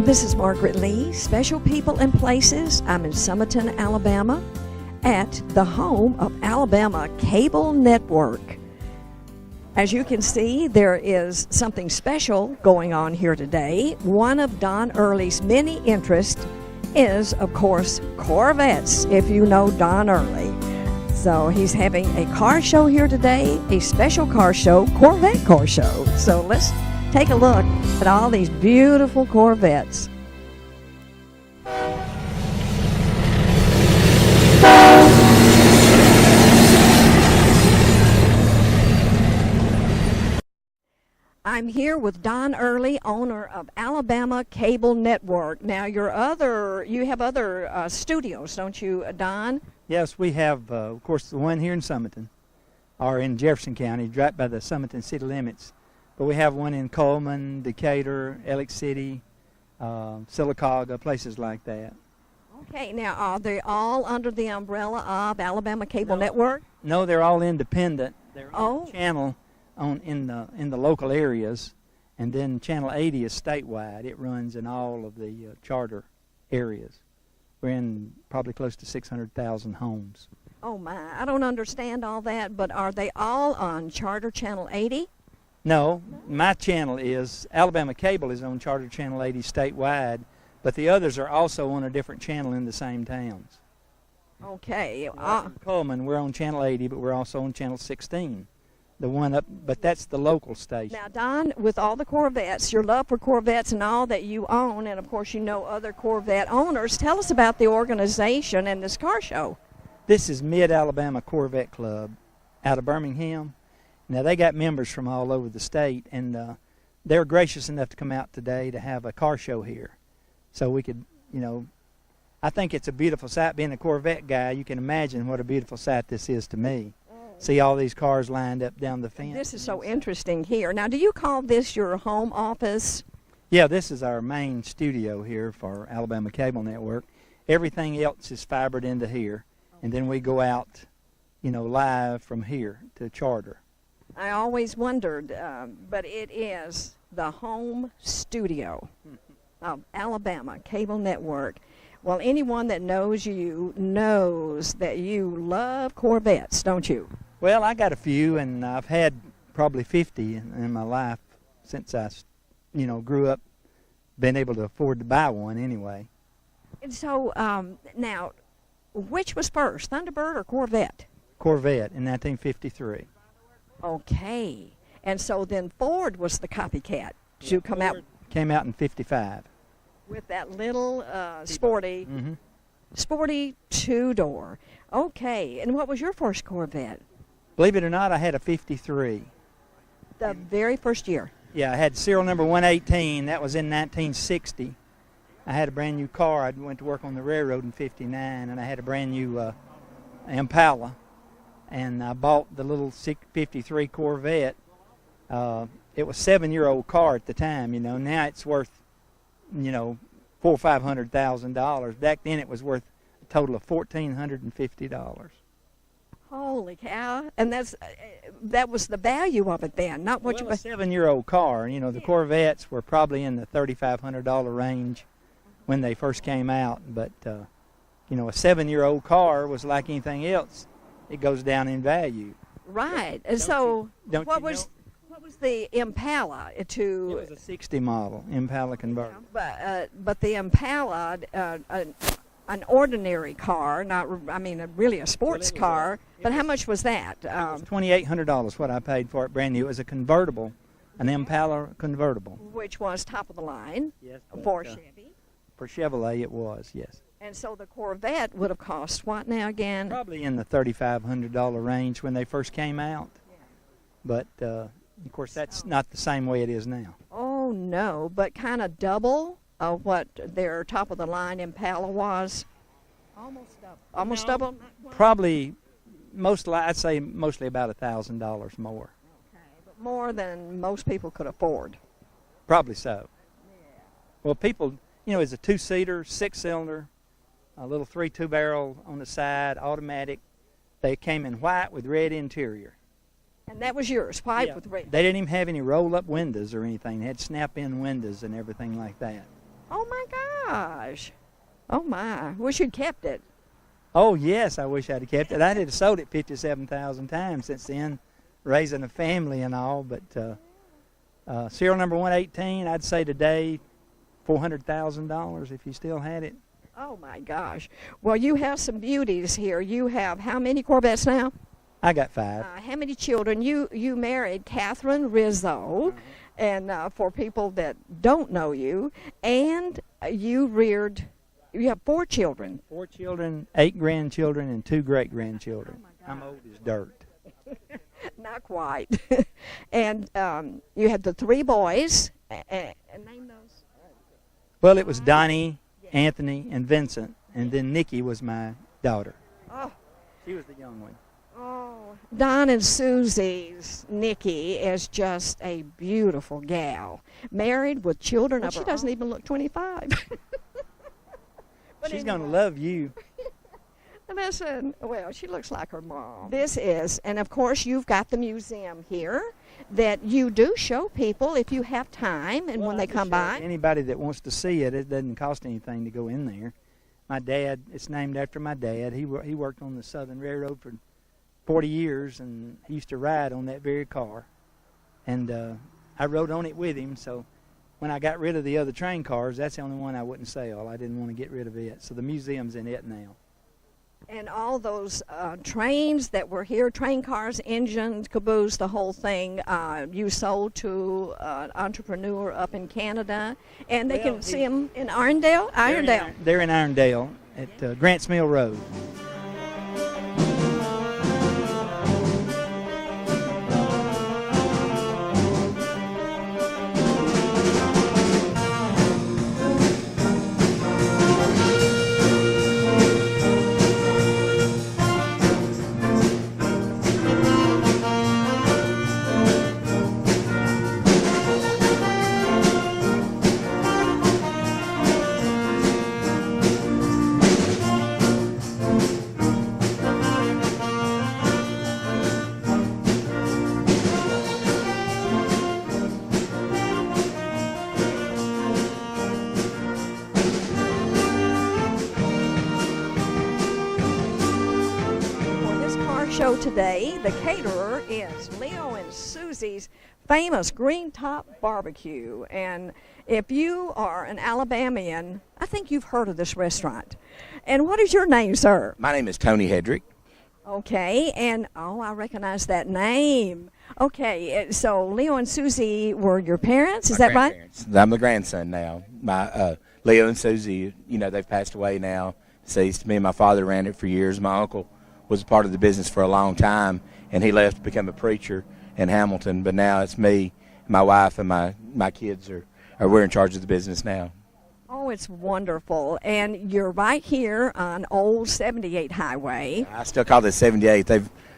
This is Margaret Lee, Special People and Places. I'm in Sumiton, Alabama, at the home of Alabama Cable Network. As you can see, there is something special going on here today. One of Don Early's many interests is, of course, Corvettes, if you know Don Early. So he's having a car show here today, a special car show, Corvette Car Show. So let's take a look at all these beautiful Corvettes. I'm here with Don Early, owner of Alabama Cable Network. Now, you have other studios, don't you, Don? Yes, we have, of course, the one here in Sumiton, or in Jefferson County, right by the Sumiton city limits. But we have one in Coleman, Decatur, Elliott City, Sylacauga, places like that. Okay, now are they all under the umbrella of Alabama Cable Network? No, they're all independent. They're on the channel in the local areas, and then Channel 80 is statewide. It runs in all of the charter areas. We're in probably close to 600,000 homes. Oh my, I don't understand all that, but are they all on Charter Channel 80? No, my channel is, Alabama Cable is on Charter Channel 80 statewide, but the others are also on a different channel in the same towns. Okay. In Coleman, we're on Channel 80, but we're also on Channel 16. The one up, but that's the local station. Now, Don, with all the Corvettes, your love for Corvettes and all that you own, and of course you know other Corvette owners, tell us about the organization and this car show. This is Mid-Alabama Corvette Club out of Birmingham. Now, they got members from all over the state, and they're gracious enough to come out today to have a car show here. So we could, I think it's a beautiful sight. Being a Corvette guy, you can imagine what a beautiful sight this is to me. See all these cars lined up down the fence. This is so interesting here. Now, do you call this your home office? Yeah, this is our main studio here for Alabama Cable Network. Everything else is fibered into here, and then we go out, live from here to Charter. I always wondered, but it is the home studio of Alabama Cable Network. Well, anyone that knows you knows that you love Corvettes, don't you? Well, I got a few, and I've had probably 50 in my life since I, grew up, been able to afford to buy one anyway. And so, now, which was first, Thunderbird or Corvette? Corvette in 1953. Okay. And so then Ford was the copycat to come out. Came out in 55. With that little sporty two-door. Okay. And what was your first Corvette? Believe it or not, I had a 53. The very first year? Yeah, I had serial number 118. That was in 1960. I had a brand new car. I went to work on the railroad in 59, and I had a brand new Impala. And I bought the little 53 Corvette. It was a 7-year-old car at the time, Now it's worth, $400,000 or $500,000. Back then it was worth a total of $1,450. Holy cow! And that was the value of it then, not what you. A 7-year-old car. The Corvettes were probably in the $3,500 range when they first came out. But a 7-year-old car was like anything else; it goes down in value. Right. And so, what was the Impala to? It was a '60 model Impala convertible. But the Impala, an ordinary car, really a sports car. But how much was that? It was $2,800 what I paid for it, brand new. It was a convertible, an Impala convertible. Which was top of the line. Yes. For Chevy. For Chevrolet it was, yes. And so the Corvette would have cost what now again? Probably in the $3,500 range when they first came out. Yeah. But, of course, that's not the same way it is now. Oh, no, but kind of double of what their top-of-the-line Impala was? Almost double. Almost double? Probably, I'd say mostly about $1,000 more. Okay, but more than most people could afford. Probably so. Yeah. Well, people, it's a 2-seater, 6-cylinder, a little 3.2-barrel on the side, automatic. They came in white with red interior. And that was yours, white, yeah, with red? They didn't even have any roll-up windows or anything. They had snap-in windows and everything like that. Oh my gosh. Oh my. Wish you'd kept it. Oh, yes, I wish I'd have kept it. I'd have sold it 57,000 times since then, raising a family and all. But serial number 118, I'd say today, $400,000 if you still had it. Oh my gosh. Well, you have some beauties here. You have how many Corvettes now? I got 5. How many children? You married Catherine Rizzo, and for people that don't know you, and you have 4 children. 4 children, 8 grandchildren, and 2 great-grandchildren. Oh I'm old as dirt. Not quite. And you had the 3 boys, and name those. Well, it was Donnie, Anthony, and Vincent, and then Nikki was my daughter. Oh. She was the young one. Oh, Don and Susie's Nikki is just a beautiful gal. Married with children. She doesn't even look 25. She's going to love you. Listen, well, she looks like her mom. This is, and of course, you've got the museum here that you do show people if you have time and when they come by. Anybody that wants to see it, it doesn't cost anything to go in there. My dad, it's named after my dad. He worked on the Southern Railroad for 40 years, and he used to ride on that very car. And I rode on it with him, so when I got rid of the other train cars, that's the only one I wouldn't sell. I didn't want to get rid of it. So the museum's in it now. And all those trains that were here, train cars, engines, caboose, the whole thing, you sold to an entrepreneur up in Canada. And they can see them in Irondale? Irondale. They're in Irondale at Grants Mill Road. Show today, the caterer is Leo and Susie's famous Green Top Barbecue. And if you are an Alabamian, I think you've heard of this restaurant. And what is your name, sir? My name is Tony Hedrick. Okay, and I recognize that name. Okay, so Leo and Susie were your parents, is that right? I'm the grandson now. My Leo and Susie, they've passed away now. Deceased. Me and my father ran it for years. My uncle was a part of the business for a long time, and he left to become a preacher in Hamilton. But now it's me, my wife, and my kids we're in charge of the business now. Oh, it's wonderful. And you're right here on Old 78 Highway. I still call this 78.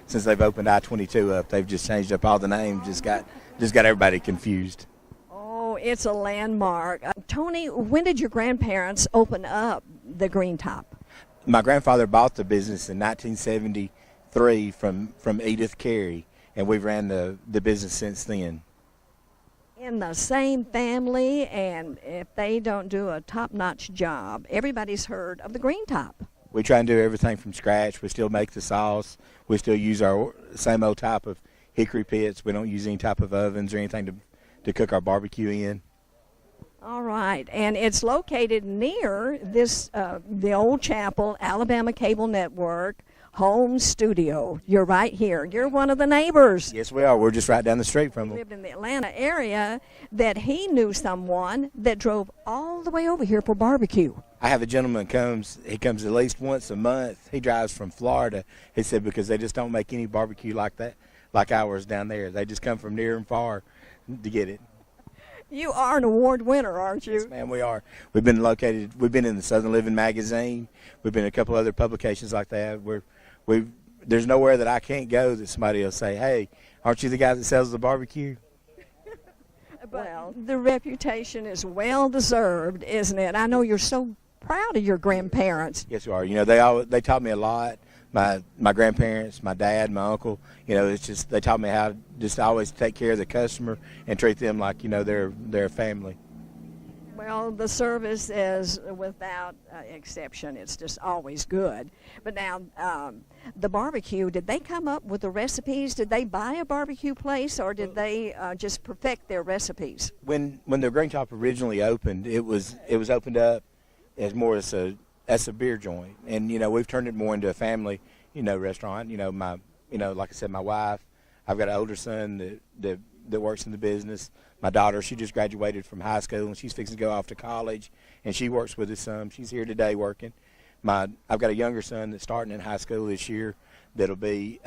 Since they've opened I-22 up, they've just changed up all the names, just got everybody confused. Oh, it's a landmark. Tony, when did your grandparents open up the Green Top? My grandfather bought the business in 1973 from Edith Carey, and we've ran the business since then. In the same family, and if they don't do a top-notch job, everybody's heard of the Green Top. We try and do everything from scratch. We still make the sauce. We still use our same old type of hickory pits. We don't use any type of ovens or anything to cook our barbecue in. All right, and it's located near the old chapel, Alabama Cable Network home studio. You're right here. You're one of the neighbors. Yes, we are. We're just right down the street from He them. lived in the Atlanta area, that he knew someone that drove all the way over here for barbecue. I have a gentleman he comes at least once a month. He drives from Florida. He said because they just don't make any barbecue like that, like ours down there. They just come from near and far to get it. You are an award winner, aren't you? Yes, ma'am, we are. We've been in the Southern Living magazine. We've been in a couple other publications like that. There's nowhere that I can't go that somebody will say, hey, aren't you the guy that sells the barbecue? Well, the reputation is well deserved, isn't it? I know you're so proud of your grandparents. Yes, we are. They taught me a lot. My grandparents, my dad, my uncle, it's just they taught me how to just always take care of the customer and treat them like, they're a family. Well, the service is without exception. It's just always good. But now, the barbecue, did they come up with the recipes? Did they buy a barbecue place, or did they just perfect their recipes? When the Green Top originally opened, it was opened up as more as a beer joint, and we've turned it more into a family restaurant. Like I said, my wife, I've got an older son that works in the business. My daughter, she just graduated from high school, and she's fixing to go off to college, and she works with us some. She's here today working. I've got a younger son that's starting in high school this year that'll be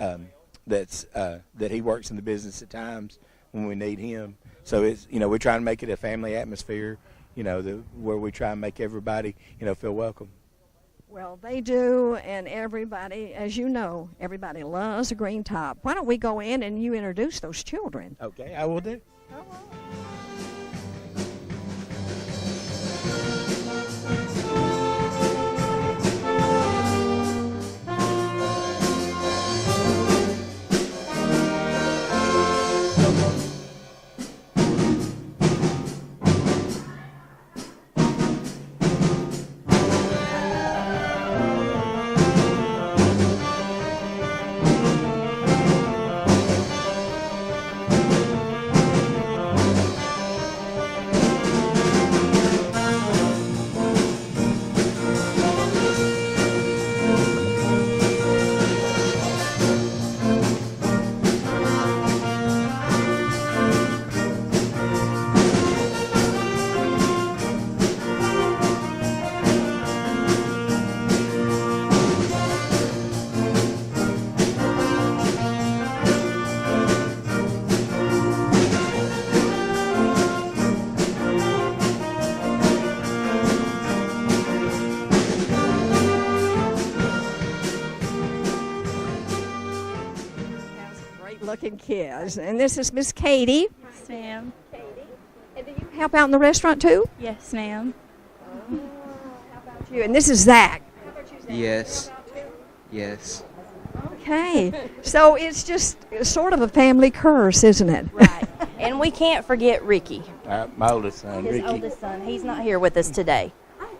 that he works in the business at times when we need him. So it's we're trying to make it a family atmosphere, where we try and make everybody feel welcome. Well, they do, and everybody, as you know, everybody loves a green top. Why don't we go in and you introduce those children? Okay, I will do. Come on. Looking kids, and this is Miss Katie. Yes, ma'am. Katie, and do you help out in the restaurant too? Yes, ma'am. How about you? And this is Zach. Yes. Yes. Okay, so it's just sort of a family curse, isn't it? Right. And we can't forget Ricky, My oldest son, his Ricky. oldest son. He's not here with us today.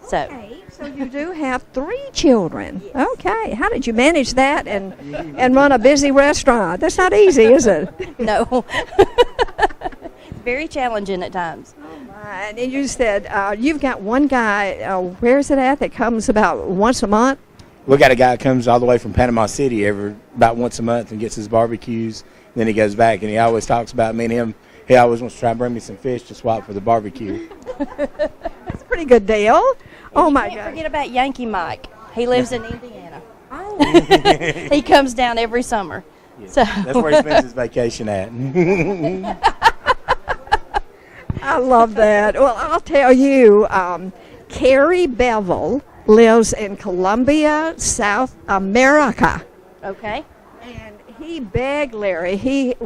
So Okay, so you do have 3 children. Yes. Okay, how did you manage that and run a busy restaurant? That's not easy, is it? no. It's very challenging at times. And you said you've got one guy, where's it at, that comes about once a month? We got a guy that comes all the way from Panama City about once a month and gets his barbecues. Then he goes back, and he always talks about me and him. He always wants to try and bring me some fish to swap for the barbecue. That's a pretty good deal. Oh, my Can't God. forget about Yankee Mike. He lives in Indiana. He comes down every summer. Yeah. So That's where he spends his vacation at. I love that. Well, I'll tell you, Carrie Bevel lives in Colombia, South America. Okay. And he begged Larry, he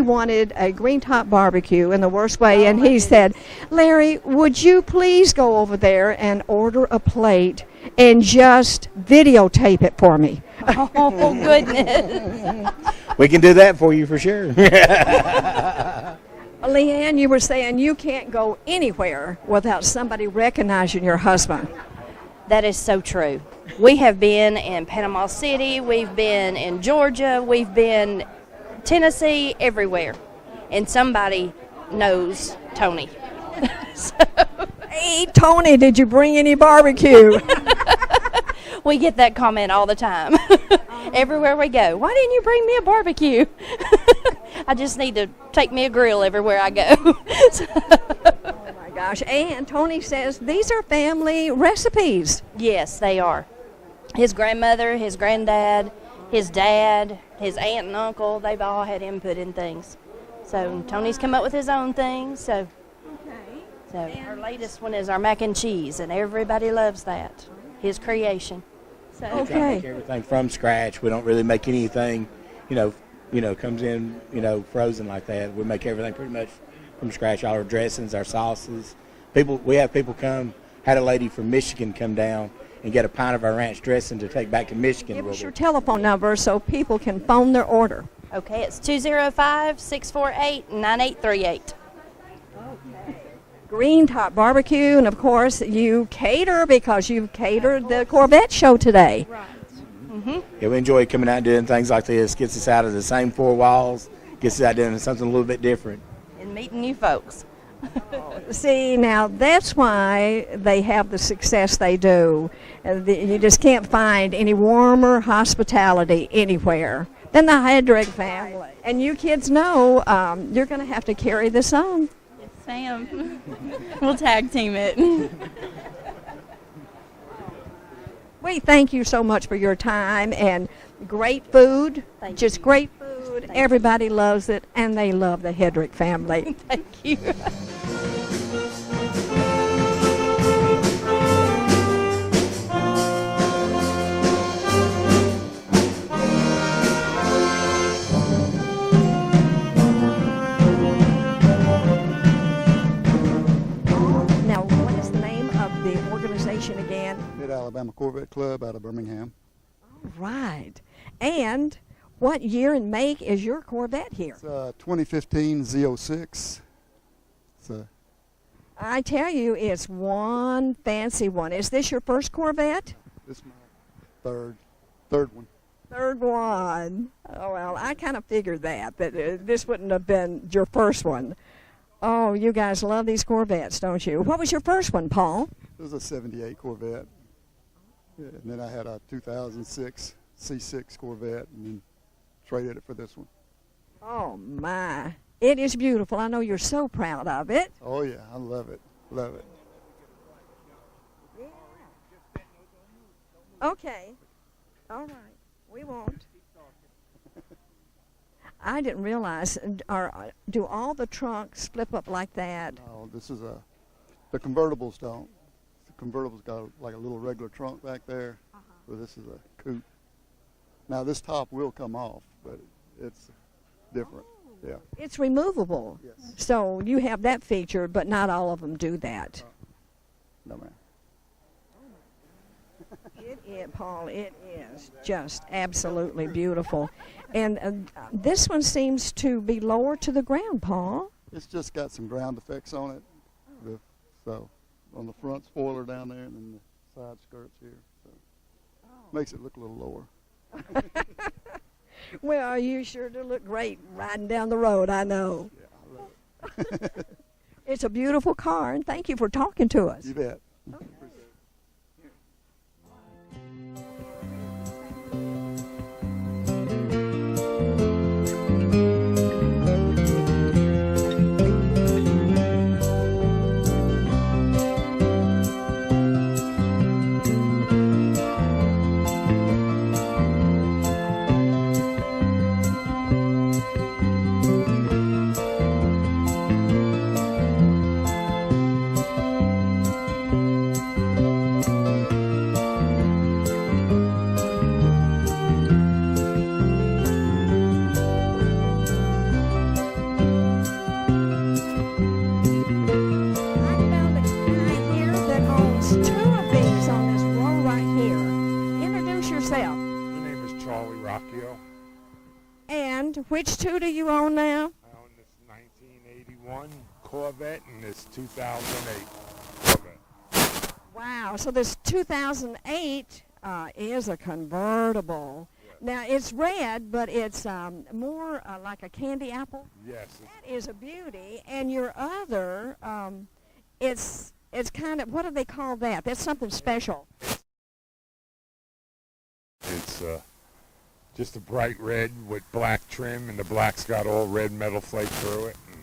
wanted a green top barbecue in the worst way, and he said, Larry, would you please go over there and order a plate and just videotape it for me? Oh, goodness. We can do that for you for sure. Leanne, you were saying you can't go anywhere without somebody recognizing your husband. That is so true. We have been in Panama City, we've been in Georgia, we've been Tennessee, everywhere. And somebody knows Tony. Hey, Tony, did you bring any barbecue? We get that comment all the time. Everywhere we go. Why didn't you bring me a barbecue? I just need to take me a grill everywhere I go. Oh, my gosh. And Tony says these are family recipes. Yes, they are. His grandmother, his granddad, his dad, his aunt and uncle, they've all had input in things. So Tony's come up with his own things. So our latest one is our mac and cheese, and everybody loves that. His creation. So We try to make everything from scratch. We don't really make anything, comes in, frozen like that. We make everything pretty much from scratch. All our dressings, our sauces. We have people come. Had a lady from Michigan come down and get a pint of our ranch dressing to take back to Michigan. Give us your telephone number so people can phone their order. okay, it's 205-648-9838. Okay. Green Top Barbecue, and of course you cater because you've catered the Corvette show today. Yeah, we enjoy coming out and doing things like this. Gets us out of the same four walls. Gets us out doing something a little bit different. And meeting new folks. See, now that's why they have the success they do. You just can't find any warmer hospitality anywhere than the Hedrick family. And you kids know you're going to have to carry this on. Yes, ma'am. We'll tag team it. We thank you so much for your time and great food, just great food. Everybody loves it, and they love the Hedrick family. Thank you. Now, what is the name of the organization again? Mid-Alabama Corvette Club out of Birmingham. Right. And what year and make is your Corvette here? It's 2015 Z06. I tell you, it's one fancy one. Is this your first Corvette? This is my third one. Third one. Oh, well, I kind of figured that this wouldn't have been your first one. Oh, you guys love these Corvettes, don't you? What was your first one, Paul? It was a 78 Corvette. Yeah, and then I had a 2006 C6 Corvette and then traded it for this one. Oh, my. It is beautiful. I know you're so proud of it. Oh, yeah, I love it. Love it. Okay. All right. We won't. I didn't realize, do all the trunks flip up like that? Oh, this is the convertibles don't. The convertibles got like a little regular trunk back there, but this is a coupe. Now this top will come off, but it's different. Yeah. It's removable. Yes. So you have that feature, but not all of them do that. No, ma'am. It is, Paul, it is just absolutely beautiful. And this one seems to be lower to the ground, Paul. It's just got some ground effects on it. So on the front spoiler down there and then the side skirts here. So makes it look a little lower. Well, you sure do look great riding down the road, I know. Yeah, I love it. It's a beautiful car, and thank you for talking to us. You bet. And which two do you own now? I own this 1981 Corvette and this 2008 Corvette. Wow, so this 2008 is a convertible. Now, it's red, but it's more like a candy apple. Yes. That is a beauty. And your other, it's kind of, what do they call that? That's something special. It's just a bright red with black trim, and the black's got all red metal flake through it. And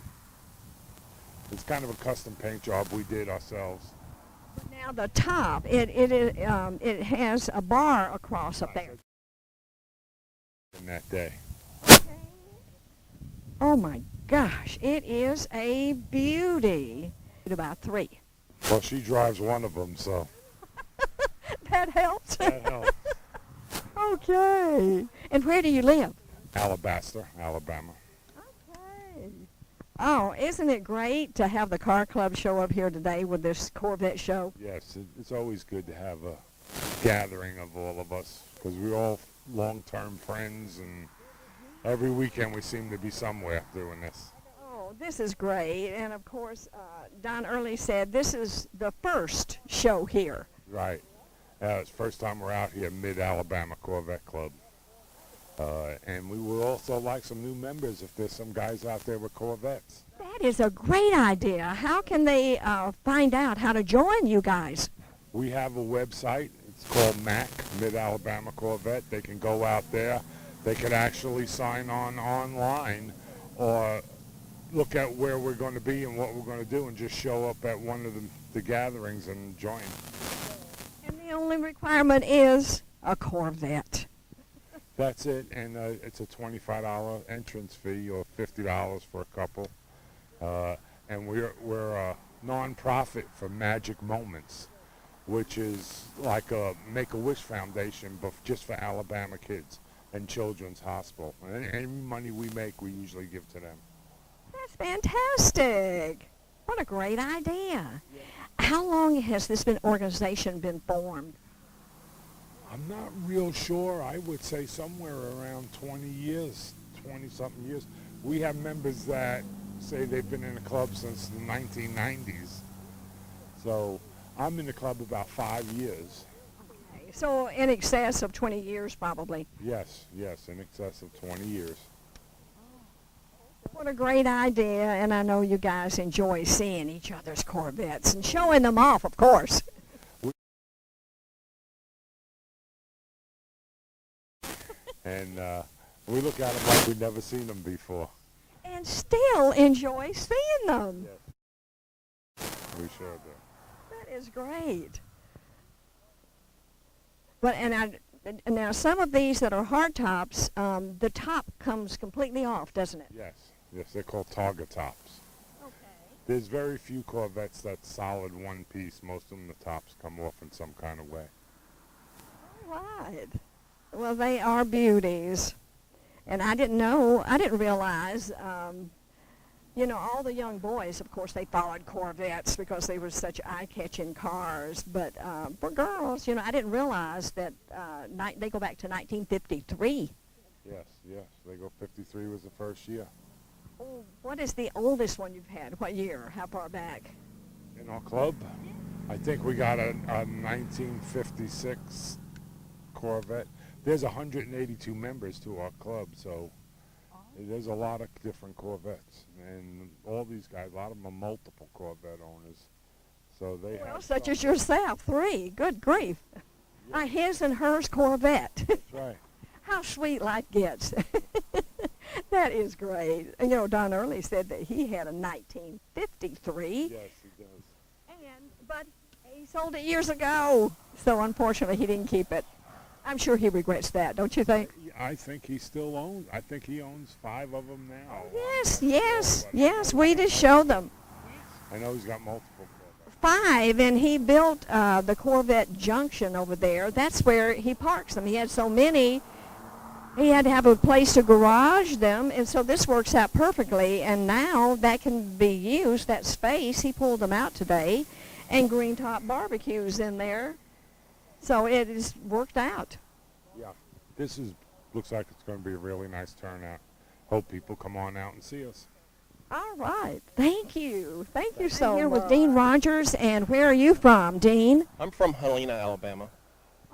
it's kind of a custom paint job we did ourselves. Now the top, it has a bar across up there. In that day. Oh my gosh, it is a beauty. About 3. Well, she drives one of them, so That helps. that helps. Okay. And where do you live? Alabaster, Alabama. Okay. Oh, isn't it great to have the car club show up here today with this Corvette show? Yes, it's always good to have a gathering of all of us because we're all long-term friends, and every weekend we seem to be somewhere doing this. Oh, Well, this is great. And, of course, Don Early said this is the first show here. Right. It's the first time we're out here, Mid-Alabama Corvette Club. And we would also like some new members if there's some guys out there with Corvettes. That is a great idea. How can they find out how to join you guys? We have a website. It's called MAC, Mid-Alabama Corvette. They can go out there. They can actually sign on online or look at where we're going to be and what we're going to do and just show up at one of the gatherings and join. And the only requirement is a Corvette. That's it, and it's a $25 entrance fee or $50 for a couple. And we're a non-profit for Magic Moments, which is like a Make-A-Wish Foundation, but just for Alabama kids and Children's Hospital. And any money we make, we usually give to them. That's fantastic. What a great idea. Yeah. How long has this organization been formed? I'm not real sure. I would say somewhere around 20 years, 20-something years. We have members that say they've been in the club since the 1990s. So I'm in the club about 5 years. Okay. So in excess of 20 years probably. Yes, in excess of 20 years. What a great idea, and I know you guys enjoy seeing each other's Corvettes and showing them off, of course. And we look at them like we've never seen them before. And still enjoy seeing them. Yes. We sure do. That is great. But now some of these that are hardtops, the top comes completely off, doesn't it? Yes, they're called Targa tops. Okay. There's very few Corvettes that's solid one piece. Most of them, the tops come off in some kind of way. All right. Well, they are beauties. And I didn't realize, all the young boys, of course, they followed Corvettes because they were such eye-catching cars. But for girls, I didn't realize that they go back to 1953. Yes, they go 53 was the first year. Oh, what is the oldest one you've had? What year? How far back? In our club? I think we got a 1956 Corvette. There's 182 members to our club, so there's a lot of different Corvettes. And all these guys, a lot of them are multiple Corvette owners. So they have such as yourself, 3. Good grief. Yeah. His and hers Corvette. That's right. How sweet life gets. That is great. And, Don Early said that he had a 1953. Yes, he does. But he sold it years ago, so unfortunately he didn't keep it. I'm sure he regrets that, don't you think? I think he still owns. I think he owns 5 of them now. Yes. We just showed them. I know he's got multiple Corvettes. 5, and he built the Corvette Junction over there. That's where he parks them. He had so many, he had to have a place to garage them, and so this works out perfectly. And now that can be used, that space. He pulled them out today, and Green Top Barbecue's in there. So it is worked out. Yeah, looks like it's going to be a really nice turnout. Hope people come on out and see us. All right. Thank you. Thank you so much. I'm here with Dean Rogers, and where are you from, Dean? I'm from Helena, Alabama.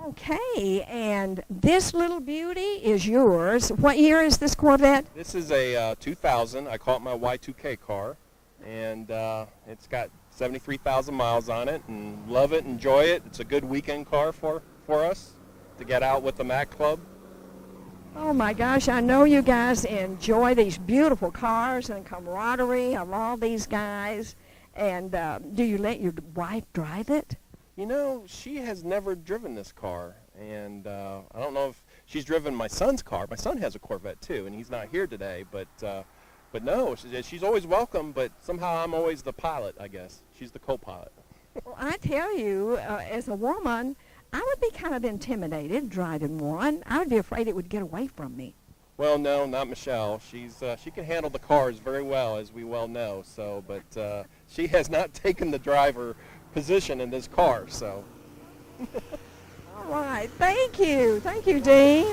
Okay, and this little beauty is yours. What year is this Corvette? This is a 2000. I call it my Y2K car, and it's got 73,000 miles on it, and love it, enjoy it. It's a good weekend car for us to get out with the Mac Club. Oh my gosh, I know you guys enjoy these beautiful cars and camaraderie of all these guys. And do you let your wife drive it? She has never driven this car, and I don't know if she's driven my son's car. My son has a Corvette too, and he's not here today, but no, she's always welcome, but somehow I'm always the pilot, I guess. She's the co-pilot. Well, I tell you, as a woman, I would be kind of intimidated driving one. I would be afraid it would get away from me. Well, no, not Michelle. She can handle the cars very well, as we well know. So, but she has not taken the driver position in this car. So. All right. Thank you, Dean.